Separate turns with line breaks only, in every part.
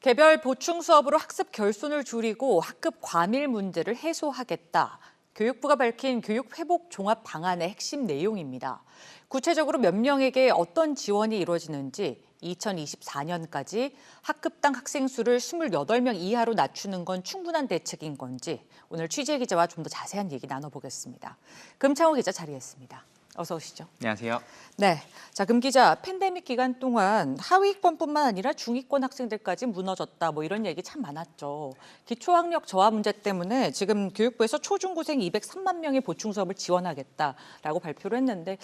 개별 보충 수업으로 학습 결손을 줄이고 학급 과밀 문제를 해소하겠다. 교육부가 밝힌 교육 회복 종합 방안의 핵심 내용입니다. 구체적으로 몇 명에게 어떤 지원이 이루어지는지, 2024년까지 학급당 학생 수를 28명 이하로 낮추는 건 충분한 대책인 건지 오늘 취재 기자와 좀 더 자세한 얘기 나눠보겠습니다. 금창호 기자 자리했습니다. 어서 오시죠.
안녕하세요.
네, 자, 금 기자, 팬데믹 기간 동안 하위권뿐만 아니라 중위권 학생들까지 무너졌다, 뭐 이런 얘기 참 많았죠. 기초학력 저하 문제 때문에 지금 교육부에서 초중고생 203만 명의 보충 수업을 지원하겠다라고 발표를 했는데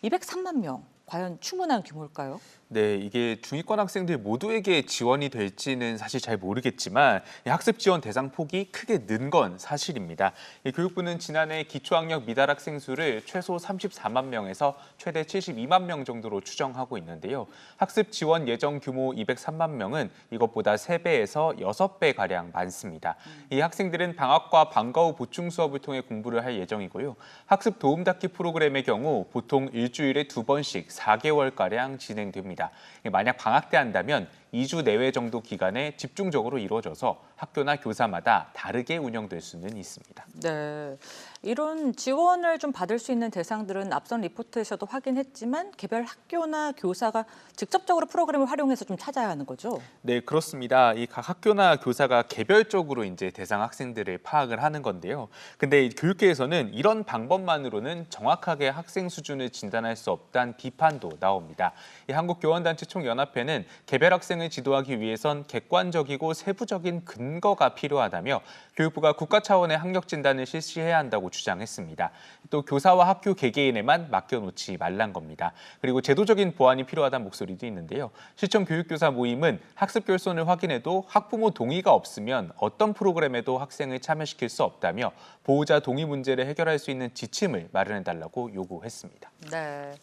203만 명, 과연 충분한 규모일까요?
네, 이게 중위권 학생들 모두에게 지원이 될지는 사실 잘 모르겠지만 학습 지원 대상 폭이 크게 는 건 사실입니다. 교육부는 지난해 기초학력 미달 학생 수를 최소 34만 명에서 최대 72만 명 정도로 추정하고 있는데요. 학습 지원 예정 규모 203만 명은 이것보다 3배에서 6배가량 많습니다. 이 학생들은 방학과 방과 후 보충 수업을 통해 공부를 할 예정이고요. 학습 도움 닫기 프로그램의 경우 보통 일주일에 2번씩 4개월가량 진행됩니다. 만약 방학 때 한다면 2주 내외 정도 기간에 집중적으로 이루어져서 학교나 교사마다 다르게 운영될 수는 있습니다.
네, 이런 지원을 좀 받을 수 있는 대상들은 앞선 리포트에서도 확인했지만 개별 학교나 교사가 직접적으로 프로그램을 활용해서 좀 찾아야 하는 거죠?
네, 그렇습니다. 이 각 학교나 교사가 개별적으로 이제 대상 학생들을 파악을 하는 건데요. 근데 교육계에서는 이런 방법만으로는 정확하게 학생 수준을 진단할 수 없다는 비판도 나옵니다. 이 한국교원단체 총연합회는 개별 학생을 지도하기 위해선 객관적이고 세부적인 근거가 필요하다며 교육부가 국가 차원의 학력 진단을 실시해야 한다고 주장했습니다. 또 교사와 학교 개개인에만 맡겨놓지 말란 겁니다. 그리고 제도적인 보완이 필요하다는 목소리도 있는데요. 시청 교육교사 모임은 학습 결손을 확인해도 학부모 동의가 없으면 어떤 프로그램에도 학생을 참여시킬 수 없다며 보호자 동의 문제를 해결할 수 있는 지침을 마련해달라고 요구했습니다.
네.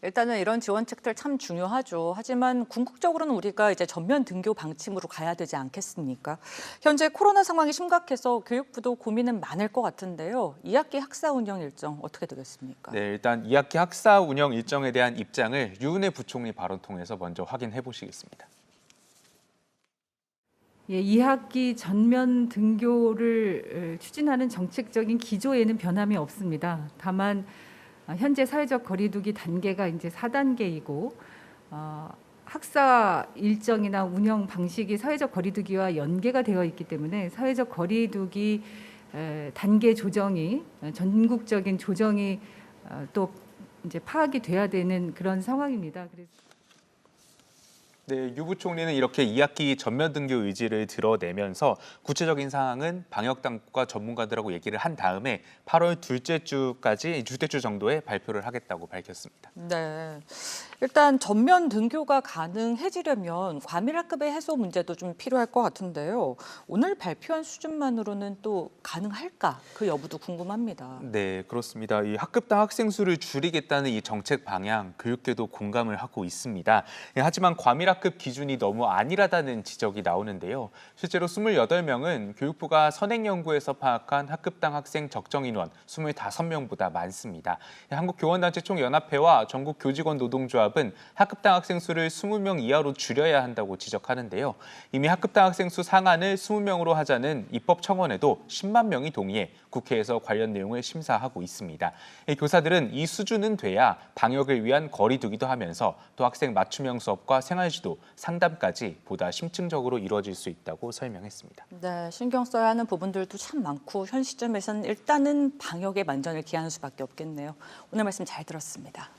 일단은 이런 지원책들 참 중요하죠. 하지만 궁극적으로는 우리가 이제 전면 등교 방침으로 가야 되지 않겠습니까? 현재 코로나 상황이 심각해서 교육부도 고민은 많을 것 같은데요. 2학기 학사 운영 일정 어떻게 되겠습니까?
네, 일단 2학기 학사 운영 일정에 대한 입장을 유은혜 부총리 발언 통해서 먼저 확인해 보시겠습니다.
예, 2학기 전면 등교를 추진하는 정책적인 기조에는 변함이 없습니다. 다만 현재 사회적 거리두기 단계가 이제 4단계이고 학사 일정이나 운영 방식이 사회적 거리두기와 연계가 되어 있기 때문에 사회적 거리두기 단계 조정이 전국적인 조정이 또 이제 파악이 돼야 되는 그런 상황입니다. 그래서
네, 유 부총리는 이렇게 2학기 전면 등교 의지를 드러내면서 구체적인 상황은 방역당국과 전문가들하고 얘기를 한 다음에 8월 둘째 주 정도에 발표를 하겠다고 밝혔습니다.
네, 일단 전면 등교가 가능해지려면 과밀 학급의 해소 문제도 좀 필요할 것 같은데요. 오늘 발표한 수준만으로는 또 가능할까? 그 여부도 궁금합니다.
네, 그렇습니다. 이 학급당 학생 수를 줄이겠다는 이 정책 방향, 교육계도 공감을 하고 있습니다. 하지만 과밀 학급 기준이 너무 안일하다는 지적이 나오는데요. 실제로 28명은 교육부가 선행연구에서 파악한 학급당 학생 적정 인원 25명보다 많습니다. 한국교원단체 총연합회와 전국교직원 노동조합은 학급당 학생 수를 20명 이하로 줄여야 한다고 지적하는데요. 이미 학급당 학생 수 상한을 20명으로 하자는 입법 청원에도 10만 명이 동의해 국회에서 관련 내용을 심사하고 있습니다. 교사들은 이 수준은 돼야 방역을 위한 거리두기도 하면서 또 학생 맞춤형 수업과 생활지도, 상담까지 보다 심층적으로 이루어질 수 있다고 설명했습니다.
네, 신경 써야 하는 부분들도 참 많고 현 시점에서는 일단은 방역에 만전을 기하는 수밖에 없겠네요. 오늘 말씀 잘 들었습니다.